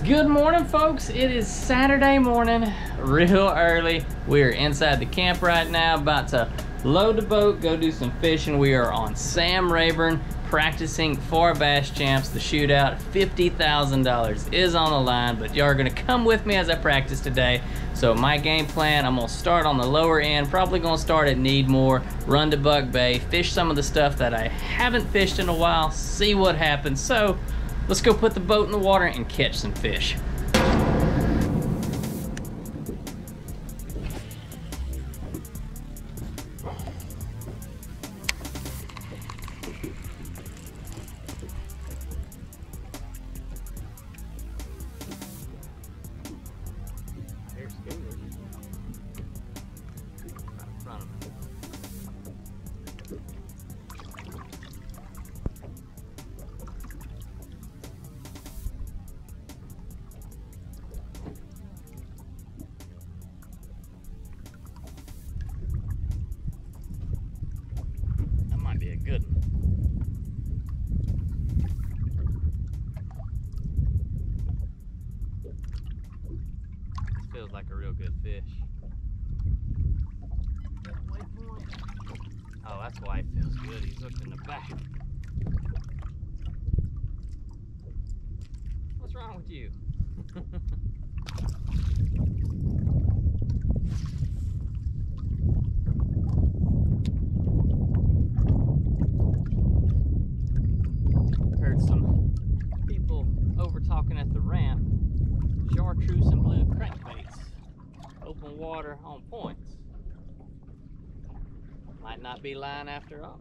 Good morning, folks. It is Saturday morning, real early. We are inside the camp right now, about to load the boat, go do some fishing. We are on Sam Rayburn, practicing for Bass Champs, the shootout. $50,000 is on the line, but y'all are gonna come with me as I practice today. So my game plan, I'm gonna start on the lower end, probably gonna start at Needmore, run to Buck Bay, fish some of the stuff that I haven't fished in a while, see what happens. So let's go put the boat in the water and catch some fish. There's Skeeter. Right in front of me. That might be a good one. This feels like a real good fish. Oh, that's why it feels good. He's hooked in the back. What's wrong with you? Heard some people over talking at the ramp. Chartreuse and blue crankbaits. Open water on points. Might not be lying after all.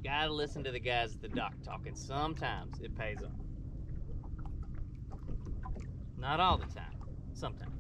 Gotta listen to the guys at the dock talking. Sometimes it pays off. Not all the time. Sometimes.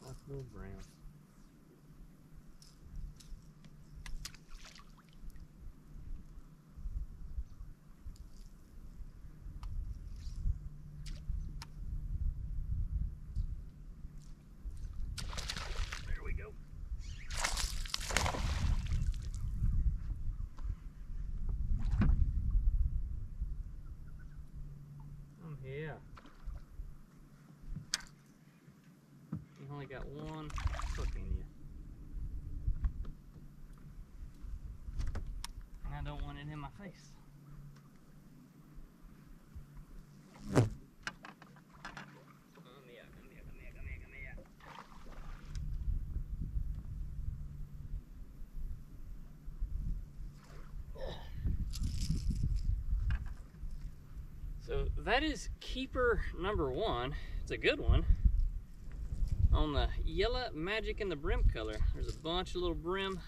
That's little brown. There we go. I'm here. You only got one hook in you. And I don't want it in my face. Come here. So that is keeper number one. It's a good one. On the yellow magic and the brim color. There's a bunch of little brim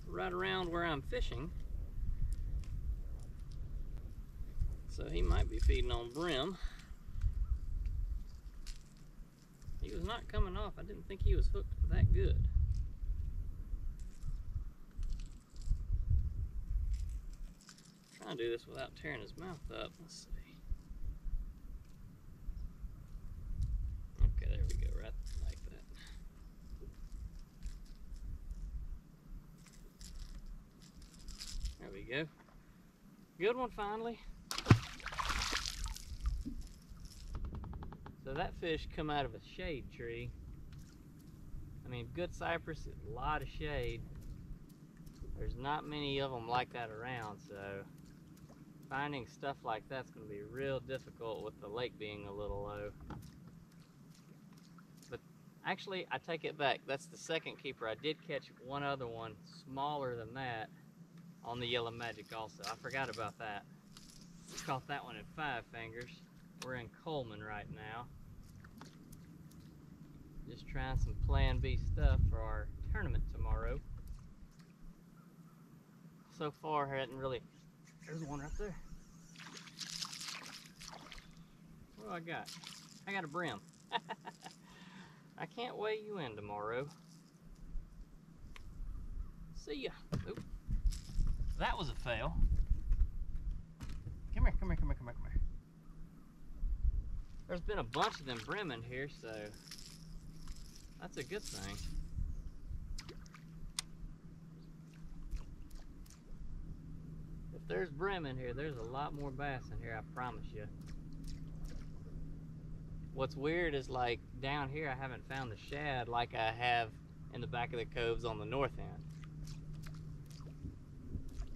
right around where I'm fishing. So he might be feeding on brim. He was not coming off. I didn't think he was hooked that good. Trying to do this without tearing his mouth up. Let's see. Okay, there we go, right like that. There we go. Good one finally. So that fish come out of a shade tree. I mean, good cypress, a lot of shade. There's not many of them like that around, so finding stuff like that's going to be real difficult with the lake being a little low. But Actually, I take it back. That's the second keeper. I did catch one other one smaller than that on the Yellow Magic also. I forgot about that. Caught that one at 5 fingers. We're in Coleman right now. Just trying some Plan B stuff for our tournament tomorrow. So far, I hadn't really... There's one right there. What do I got? I got a brim. I can't weigh you in tomorrow. See ya. Oop. That was a fail. Come here, come here, come here, come here, come here. There's been a bunch of them brim in here, so that's a good thing. If there's brim in here, there's a lot more bass in here, I promise you. What's weird is, like, down here I haven't found the shad like I have in the back of the coves on the north end.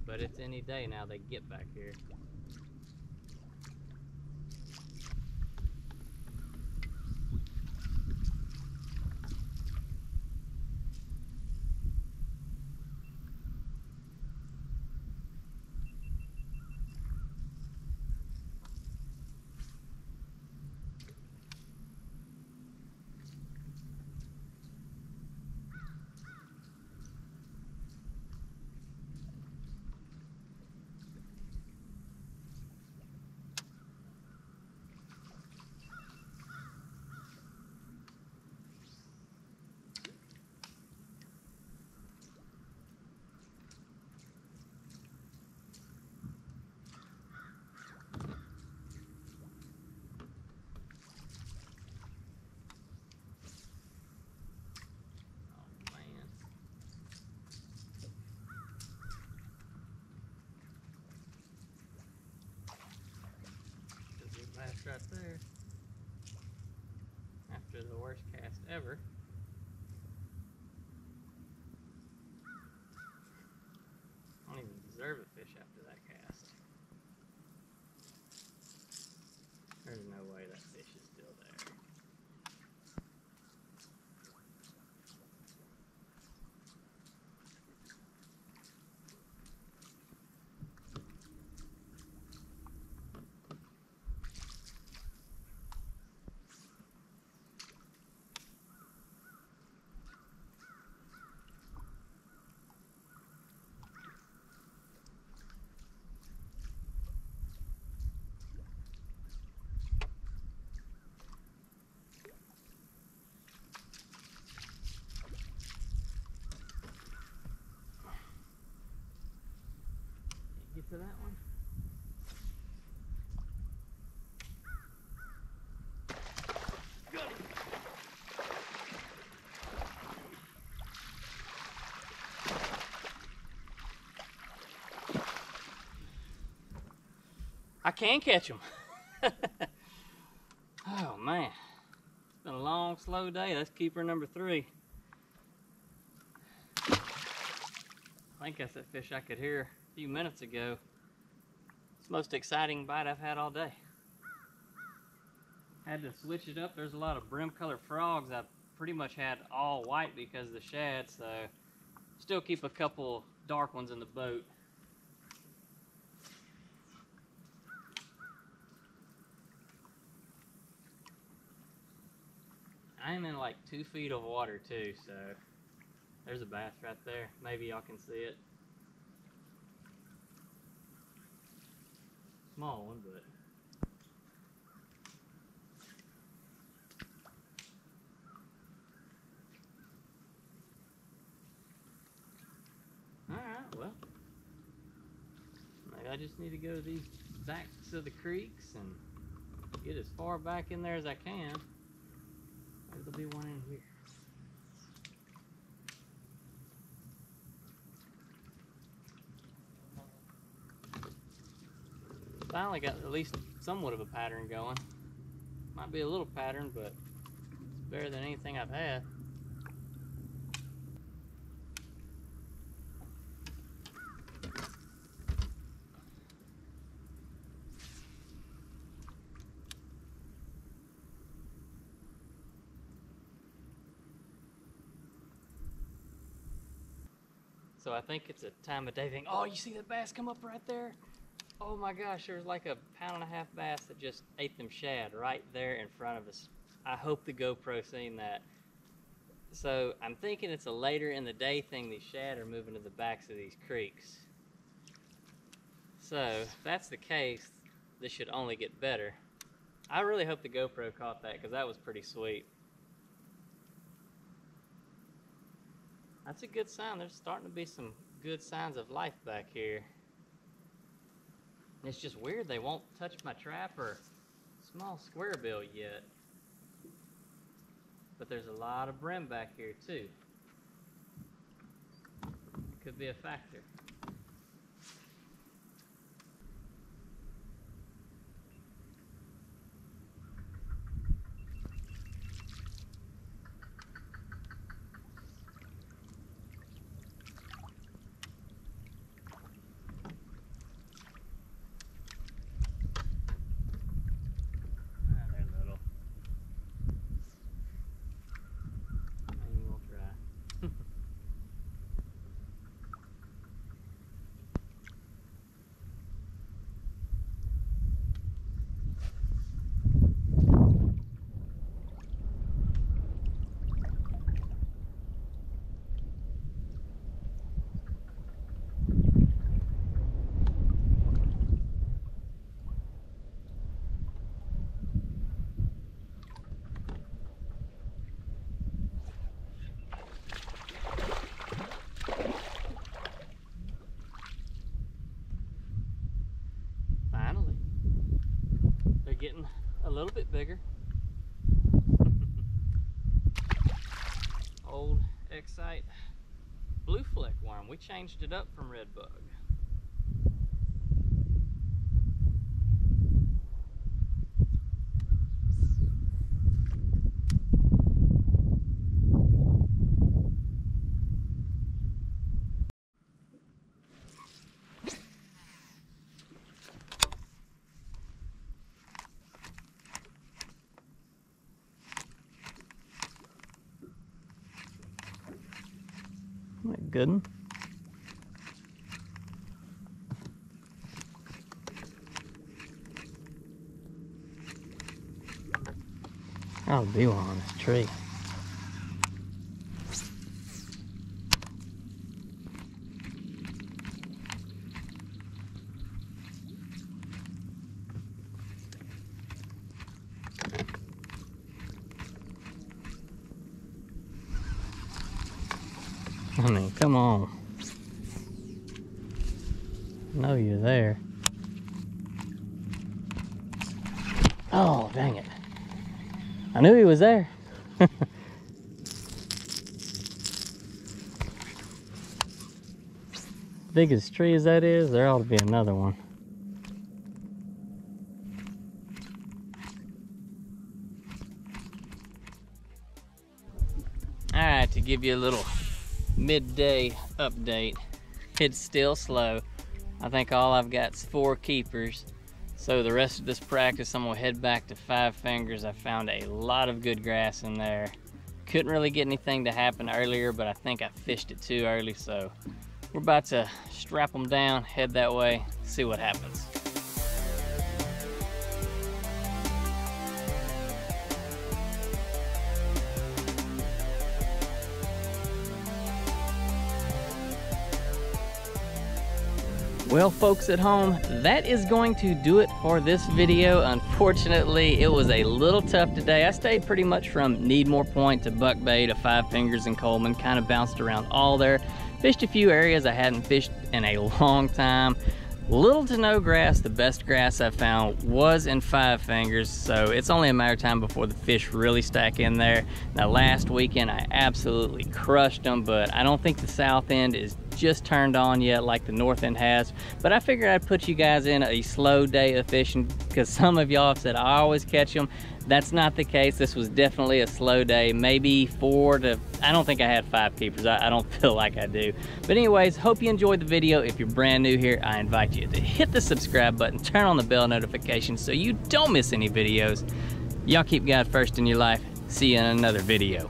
But it's any day now they get back here. Bass right there. After the worst cast ever. I don't even deserve a fish after that cast. There's no way that fish is still there. Get to that one. Good. I can catch them. Oh man, it's been a long, slow day. That's keeper number 3. I think that's that fish I could hear a few minutes ago. It's the most exciting bite I've had all day. Had to switch it up. There's a lot of brim colored frogs. I pretty much had all white because of the shad, so still keep a couple dark ones in the boat. I'm in like 2 feet of water too, so there's a bass right there. Maybe y'all can see it. Small one, but alright, well, maybe I just need to go to these backs of the creeks and get as far back in there as I can. Maybe there'll be one in here. Finally got at least somewhat of a pattern going. Might be a little pattern, but it's better than anything I've had. So I think it's a time of day thing. Oh, you see that bass come up right there? Oh my gosh, there's like a 1.5 pound bass that just ate them shad right there in front of us. I hope the GoPro seen that. So I'm thinking it's a later in the day thing. These shad are moving to the backs of these creeks. So if that's the case, this should only get better. I really hope the GoPro caught that because that was pretty sweet. That's a good sign. There's starting to be some good signs of life back here. It's just weird they won't touch my trap or small square bill yet. But there's a lot of brim back here too. Could be a factor. Getting a little bit bigger. Old Excite blue fleck worm. We changed it up from red bug. Good one. I'll be one on this tree. I mean, come on. I know you're there. Oh, dang it. I knew he was there. Big as tree as that is, there ought to be another one. Alright, to give you a little midday update, it's still slow. I think all I've got is 4 keepers. So the rest of this practice, I'm gonna head back to 5 fingers. I found a lot of good grass in there. Couldn't really get anything to happen earlier, but I think I fished it too early. So we're about to strap them down, head that way, see what happens. Well, folks at home, that is going to do it for this video. Unfortunately, it was a little tough today. I stayed pretty much from Needmore Point to Buck Bay to 5 Fingers and Coleman, kind of bounced around all there. Fished a few areas I hadn't fished in a long time. Little to no grass. The best grass I found was in 5 Fingers, so it's only a matter of time before the fish really stack in there. Now, last weekend I absolutely crushed them, but I don't think the south end is just turned on yet like the north end has. But I figured I'd put you guys in a slow day of fishing because some of y'all have said I always catch them. That's not the case. This was definitely a slow day, maybe 4 to, I don't think I had 5 keepers. I don't feel like I do. But anyways, hope you enjoyed the video. If you're brand new here, I invite you to hit the subscribe button, turn on the bell notifications so you don't miss any videos. Y'all keep God first in your life. See you in another video.